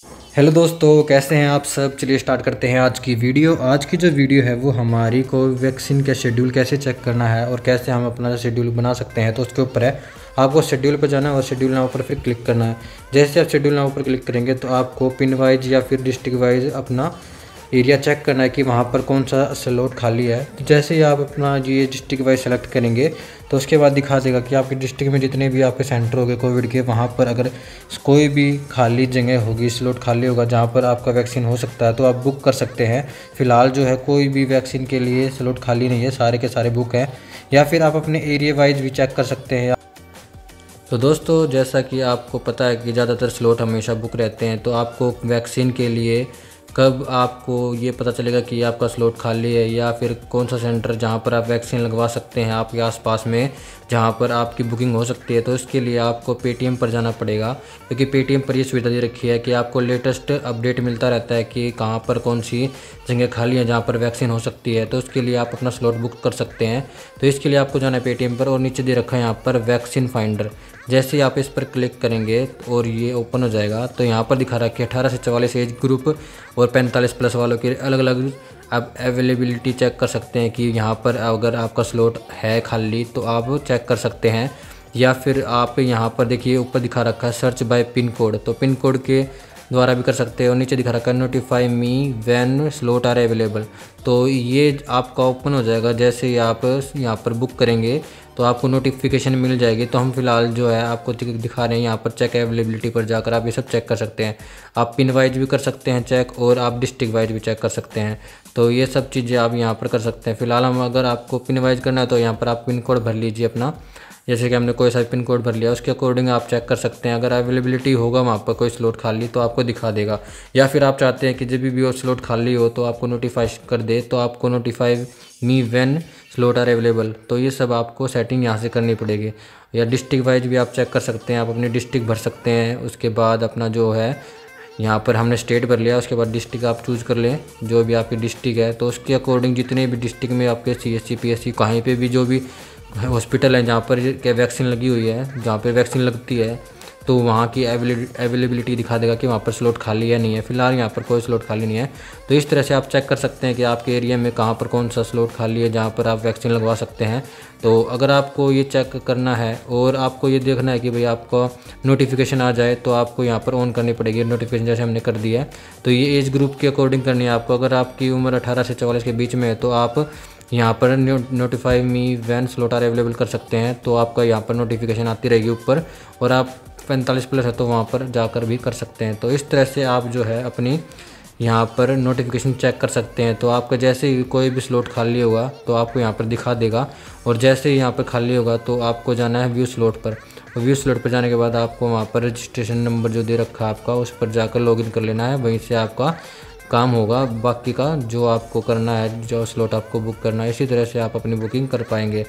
Hello दोस्तों, कैसे हैं आप सब। चलिए स्टार्ट करते हैं आज की वीडियो। आज की जो वीडियो है वो हमारी कोवैक्सीन का शेड्यूल कैसे चेक करना है और कैसे हम अपना शेड्यूल बना सकते हैं, तो उसके ऊपर है। आपको शेड्यूल पर जाना है और शेड्यूल नाउ पर फिर क्लिक करना है। जैसे आप शेड्यूल नाउ पर क्लिक करेंगे तो आपको पिन वाइज या फिर डिस्ट्रिक्ट वाइज अपना एरिया चेक करना है कि वहाँ पर कौन सा स्लॉट खाली है। तो जैसे ही आप अपना ये डिस्ट्रिक्ट वाइज सेलेक्ट करेंगे तो उसके बाद दिखा देगा कि आपके डिस्ट्रिक्ट में जितने भी आपके सेंटर हो गए कोविड के, वहाँ पर अगर कोई भी खाली जगह होगी, स्लॉट खाली होगा जहाँ पर आपका वैक्सीन हो सकता है तो आप बुक कर सकते हैं। फ़िलहाल जो है कोई भी वैक्सीन के लिए स्लॉट खाली नहीं है, सारे के सारे बुक हैं। या फिर आप अपने एरिया वाइज भी चेक कर सकते हैं। तो दोस्तों, जैसा कि आपको पता है कि ज़्यादातर स्लॉट हमेशा बुक रहते हैं, तो आपको वैक्सीन के लिए कब आपको ये पता चलेगा कि आपका स्लॉट खाली है या फिर कौन सा सेंटर जहाँ पर आप वैक्सीन लगवा सकते हैं आपके आसपास में, जहाँ पर आपकी बुकिंग हो सकती है। तो इसके लिए आपको पेटीएम पर जाना पड़ेगा, क्योंकि पेटीएम पर ये सुविधा दे रखी है कि आपको लेटेस्ट अपडेट मिलता रहता है कि कहाँ पर कौन सी जगह खाली है जहाँ पर वैक्सीन हो सकती है। तो उसके लिए आप अपना स्लॉट बुक कर सकते हैं। तो इसके लिए आपको जाना है पेटीएम पर और नीचे दे रखा है यहाँ पर वैक्सीन फाइंडर। जैसे ही आप इस पर क्लिक करेंगे और ये ओपन हो जाएगा तो यहाँ पर दिखा रखा है 18 से 44 एज ग्रुप और 45 प्लस वालों के अलग अलग आप अवेलेबिलिटी चेक कर सकते हैं कि यहाँ पर अगर आपका स्लॉट है खाली तो आप चेक कर सकते हैं। या फिर आप यहाँ पर देखिए ऊपर दिखा रखा है सर्च बाय पिन कोड, तो पिन कोड के द्वारा भी कर सकते हैं। और नीचे दिखा रखा है notify me when slot are available, तो ये आपका ओपन हो जाएगा। जैसे ही आप यहाँ पर बुक करेंगे तो आपको नोटिफिकेशन मिल जाएगी। तो हम फिलहाल जो है आपको दिखा रहे हैं यहाँ पर चेक अवेलेबिलिटी पर जाकर आप ये सब चेक कर सकते हैं। आप पिन वाइज भी कर सकते हैं चेक और आप डिस्ट्रिक्ट वाइज भी चेक कर सकते हैं। तो ये सब चीज़ें आप यहाँ पर कर सकते हैं। फिलहाल हम अगर आपको पिन वाइज करना है तो यहाँ पर आप पिन कोड भर लीजिए अपना। जैसे कि हमने कोई सा पिन कोड भर लिया, उसके अकॉर्डिंग आप चेक कर सकते हैं। अगर अवेलेबिलिटी होगा वहाँ पर कोई स्लॉट खाली तो आपको दिखा देगा। या फिर आप चाहते हैं कि जब भी वो स्लॉट खाली हो तो आपको नोटिफाई कर दे, तो आपको notify me when slot are available, तो ये सब आपको सेटिंग यहाँ से करनी पड़ेगी। या डिस्ट्रिक्ट वाइज भी आप चेक कर सकते हैं, आप अपनी डिस्ट्रिक्ट भर सकते हैं। उसके बाद अपना जो है यहाँ पर हमने स्टेट भर लिया, उसके बाद डिस्ट्रिक्ट आप चूज़ कर लें जो भी आपकी डिस्ट्रिक्ट है। तो उसके अकॉर्डिंग जितने भी डिस्ट्रिक्ट में आपके CSC PSC कहीं पे भी जो भी हॉस्पिटल है जहाँ पर क्या वैक्सीन लगी हुई है, जहाँ पर वैक्सीन लगती है, तो वहाँ की अवेलेबिलिटी दिखा देगा कि वहाँ पर स्लॉट खाली है नहीं है। फिलहाल यहाँ पर कोई स्लॉट खाली नहीं है। तो इस तरह से आप चेक कर सकते हैं कि आपके एरिया में कहाँ पर कौन सा स्लॉट खाली है जहाँ पर आप वैक्सीन लगवा सकते हैं। तो अगर आपको ये चेक करना है और आपको ये देखना है कि भाई आपको नोटिफिकेशन आ जाए तो आपको यहाँ पर ऑन करनी पड़ेगी नोटिफिकेशन। जैसे हमने कर दिया है तो ये एज ग्रुप के अकॉर्डिंग करनी है आपको। अगर आपकी उम्र 18 से 44 के बीच में है तो आप यहाँ पर notify me when slot are available कर सकते हैं। तो आपका यहाँ पर नोटिफिकेशन आती रहेगी ऊपर, और आप 45 प्लस है तो वहाँ पर जाकर भी कर सकते हैं। तो इस तरह से आप जो है अपनी यहाँ पर नोटिफिकेशन चेक कर सकते हैं। तो आपका जैसे ही कोई भी स्लॉट खाली होगा तो आपको यहाँ पर दिखा देगा, और जैसे ही यहाँ पर खाली होगा तो आपको जाना है व्यू स्लॉट पर। और व्यू स्लॉट पर जाने के बाद आपको वहाँ पर रजिस्ट्रेशन नंबर जो दे रखा है आपका, उस पर जाकर लॉगिन कर लेना है। वहीं से आपका काम होगा बाकी का जो आपको करना है, जो स्लॉट आपको बुक करना है। इसी तरह से आप अपनी बुकिंग कर पाएंगे।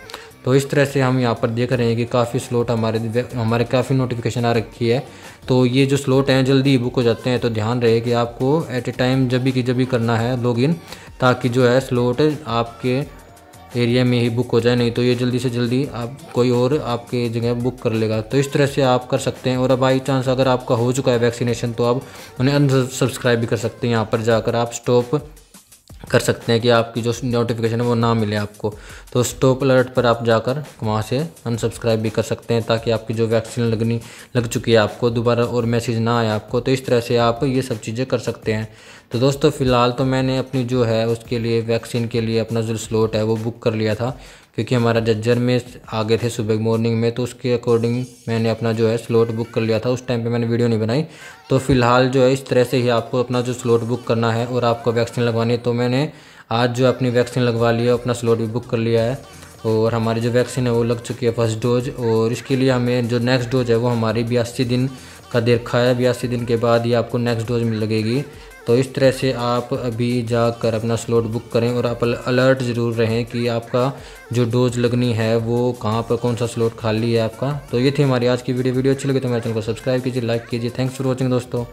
तो इस तरह से हम यहाँ पर देख रहे हैं कि काफ़ी स्लॉट हमारे काफ़ी नोटिफिकेशन आ रखी है। तो ये जो स्लॉट हैं जल्दी ही बुक हो जाते हैं। तो ध्यान रहे कि आपको एट ए टाइम जब भी करना है लॉगिन, ताकि जो है स्लॉट आपके एरिया में ही बुक हो जाए, नहीं तो ये जल्दी से जल्दी आप कोई और आपके जगह बुक कर लेगा। तो इस तरह से आप कर सकते हैं। और अब बाई चांस अगर आपका हो चुका है वैक्सीनेशन तो आप उन्हें अनसब्सक्राइब भी कर सकते हैं। यहाँ पर जाकर आप स्टॉप कर सकते हैं कि आपकी जो नोटिफिकेशन है वो ना मिले आपको। तो स्टॉप अलर्ट पर आप जाकर वहाँ से अनसब्सक्राइब भी कर सकते हैं, ताकि आपकी जो वैक्सीन लग चुकी है आपको दोबारा और मैसेज ना आए आपको। तो इस तरह से आप ये सब चीज़ें कर सकते हैं। तो दोस्तों, फ़िलहाल तो मैंने अपनी जो है उसके लिए वैक्सीन के लिए अपना जो स्लॉट है वो बुक कर लिया था, क्योंकि हमारा जज्जर में आ गए थे सुबह मॉर्निंग में। तो उसके अकॉर्डिंग मैंने अपना जो है स्लॉट बुक कर लिया था। उस टाइम पे मैंने वीडियो नहीं बनाई। तो फ़िलहाल जो है इस तरह से ही आपको अपना जो स्लॉट बुक करना है और आपको वैक्सीन लगवानी है। तो मैंने आज जो अपनी वैक्सीन लगवा लिया, अपना स्लॉट भी बुक कर लिया है, और हमारी जो वैक्सीन है वो लग चुकी है फर्स्ट डोज। और इसके लिए हमें जो नेक्स्ट डोज है वो हमारी 82 दिन का दे रखा है। 82 दिन के बाद ही आपको नेक्स्ट डोज मिल लगेगी। तो इस तरह से आप अभी जाकर अपना स्लॉट बुक करें, और आप अलर्ट ज़रूर रहें कि आपका जो डोज लगनी है वो कहाँ पर कौन सा स्लॉट खाली है आपका। तो ये थी हमारी आज की वीडियो अच्छी लगी तो मेरे चैनल को सब्सक्राइब कीजिए, लाइक कीजिए। थैंक्स फॉर वॉचिंग दोस्तों।